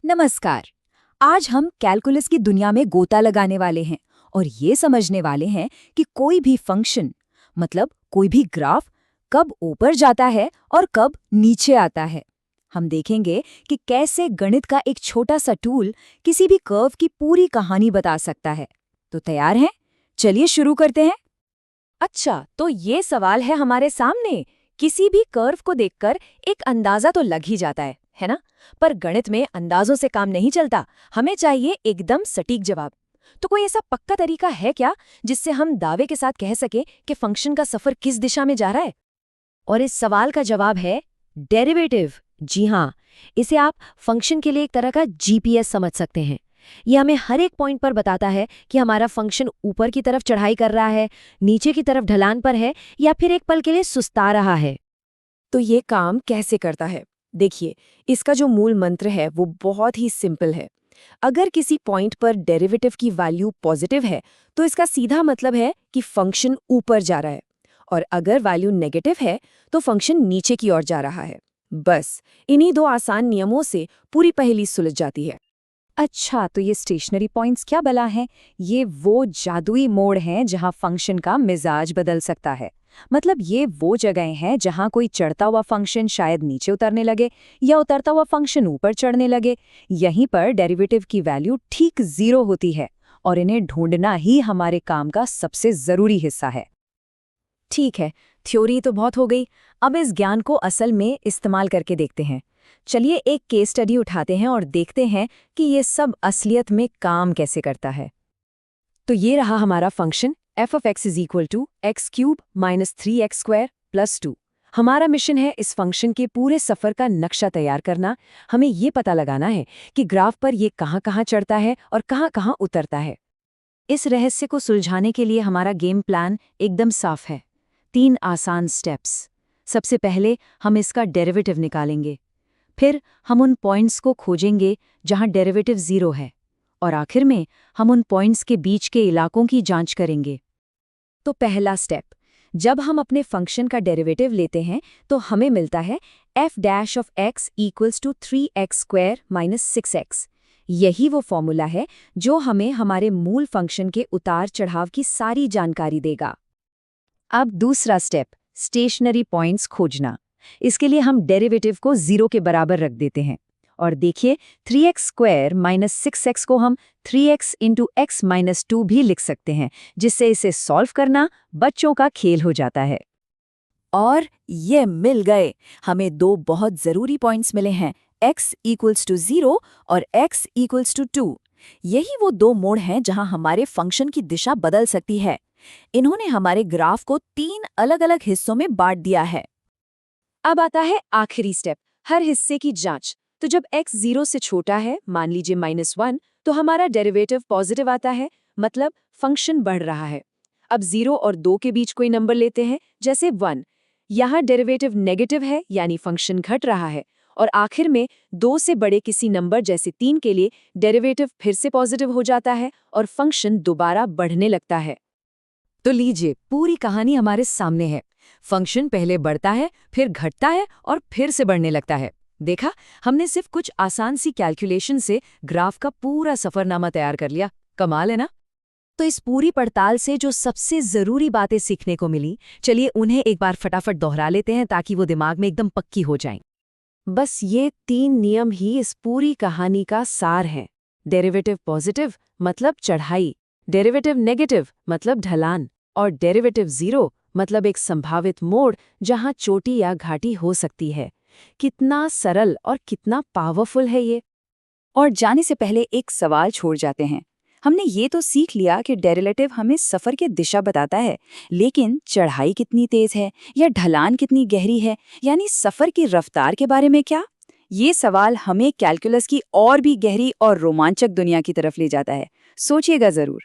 नमस्कार। आज हम कैलकुलस की दुनिया में गोता लगाने वाले हैं और ये समझने वाले हैं कि कोई भी फंक्शन मतलब कोई भी ग्राफ कब ऊपर जाता है और कब नीचे आता है। हम देखेंगे कि कैसे गणित का एक छोटा सा टूल किसी भी कर्व की पूरी कहानी बता सकता है। तो तैयार हैं? चलिए शुरू करते हैं। अच्छा, तो ये सवाल है हमारे सामने। किसी भी कर्व को देखकर एक अंदाजा तो लग ही जाता है ना? पर गणित में अंदाजों से काम नहीं चलता। हमें चाहिए एकदम सटीक जवाब। तो कोई ऐसा पक्का तरीका है क्या जिससे हम दावे के साथ कह सके कि फंक्शन का सफर किस दिशा में जा रहा है? और इस सवाल का जवाब है डेरिवेटिव। जी हाँ, इसे आप फंक्शन के लिए एक तरह का जीपीएस समझ सकते हैं। ये हमें हर एक पॉइंट पर बताता है कि हमारा फंक्शन ऊपर की तरफ चढ़ाई कर रहा है, नीचे की तरफ ढलान पर है या फिर एक पल के लिए सुस्ता रहा है। तो ये काम कैसे करता है? देखिए, इसका जो मूल मंत्र है वो बहुत ही सिंपल है। अगर किसी पॉइंट पर डेरिवेटिव की वैल्यू पॉजिटिव है तो इसका सीधा मतलब है कि फंक्शन ऊपर जा रहा है, और अगर वैल्यू नेगेटिव है तो फंक्शन नीचे की ओर जा रहा है। बस इन्हीं दो आसान नियमों से पूरी पहेली सुलझ जाती है। अच्छा, तो ये स्टेशनरी पॉइंट्स क्या भला हैं? ये वो जादुई मोड़ हैं जहां फंक्शन का मिजाज बदल सकता है। मतलब ये वो जगहें हैं जहां कोई चढ़ता हुआ फंक्शन शायद नीचे उतरने लगे या उतरता हुआ फंक्शन ऊपर चढ़ने लगे। यहीं पर डेरिवेटिव की वैल्यू ठीक 0 होती है और इन्हें ढूंढना ही हमारे काम का सबसे जरूरी हिस्सा है। ठीक है, थ्योरी तो बहुत हो गई। अब इस ज्ञान को असल में इस्तेमाल करके देखते हैं। चलिए एक केस स्टडी उठाते हैं और देखते हैं कि ये सब असलियत में काम कैसे करता है। तो ये रहा हमारा function f of x = x³ - 3x² + 2। हमारा मिशन है इस फंक्शन के पूरे सफ़र का नक्शा तैयार करना। हमें ये पता लगाना है कि ग्राफ पर ये कहाँ-कहाँ चढ़ता है और कहाँ-कहाँ उतरता है। इस रहस्य को सुलझाने के लिए हमारा गेम प्लान एकदम साफ है। 3 आसान स्टेप्स। सबसे पहले हम इसका डेरिवेटिव निकालेंगे। फिर हम उन पॉइंट्स को खोजेंगे जहां डेरिवेटिव 0 है, और आखिर में हम उन पॉइंट्स के बीच के इलाकों की जांच करेंगे। तो पहला स्टेप, जब हम अपने फंक्शन का डेरिवेटिव लेते हैं तो हमें मिलता है f' of x = 3x² - 6x। यही वो फॉर्मूला है जो हमें हमारे मूल फंक्शन के उतार चढ़ाव की सारी जानकारी देगा। अब दूसरा स्टेप, स्टेशनरी पॉइंट्स खोजना। इसके लिए हम डेरिवेटिव को 0 के बराबर रख देते हैं। और देखिए, 3x² - 6x को हम 3x × x - 2 भी लिख सकते हैं, जिससे इसे सॉल्व करना बच्चों का खेल हो जाता है। और ये मिल गए। हमें 2 बहुत ज़रूरी पॉइंट्स मिले हैं, x = 0 और x = 2। यही वो 2 मोड़ हैं जहां हमारे फंक्शन की दिशा बदल सकती है। इन्होंने हमारे ग्राफ को 3 अलग-अलग हिस्सों में बांट दिया है। अब आता है आखिरी स्टेप, हर हिस्से की जांच। तो जब x 0 से छोटा है, मान लीजिए -1, तो हमारा डेरिवेटिव पॉजिटिव आता है, मतलब फंक्शन बढ़ रहा है। अब 0 और 2 के बीच कोई नंबर लेते हैं, जैसे 1। यहाँ डेरिवेटिव नेगेटिव है, यानी फंक्शन घट रहा है। और आखिर में 2 से बड़े किसी नंबर जैसे 3 के लिए डेरिवेटिव फिर से पॉजिटिव हो जाता है और फंक्शन दोबारा बढ़ने लगता है। तो लीजिए, पूरी कहानी हमारे सामने है। फंक्शन पहले बढ़ता है, फिर घटता है और फिर से बढ़ने लगता है। देखा, हमने सिर्फ कुछ आसान सी कैलकुलेशन से ग्राफ का पूरा सफरनामा तैयार कर लिया। कमाल है ना? तो इस पूरी पड़ताल से जो सबसे जरूरी बातें सीखने को मिली, चलिए उन्हें एक बार फटाफट दोहरा लेते हैं ताकि वो दिमाग में एकदम पक्की हो जाएं। बस ये 3 नियम ही इस पूरी कहानी का सार है। डेरिवेटिव पॉजिटिव मतलब चढ़ाई, डेरिवेटिव नेगेटिव मतलब ढलान, और डेरिवेटिव 0 मतलब एक संभावित मोड़ जहां चोटी या घाटी हो सकती है। कितना सरल और कितना पावरफुल है ये। और जाने से पहले एक सवाल छोड़ जाते हैं। हमने ये तो सीख लिया कि डेरिवेटिव हमें सफर की दिशा बताता है, लेकिन चढ़ाई कितनी तेज है या ढलान कितनी गहरी है, यानी सफर की रफ्तार के बारे में क्या? ये सवाल हमें कैलकुलस की और भी गहरी और रोमांचक दुनिया की तरफ ले जाता है। सोचिएगा जरूर।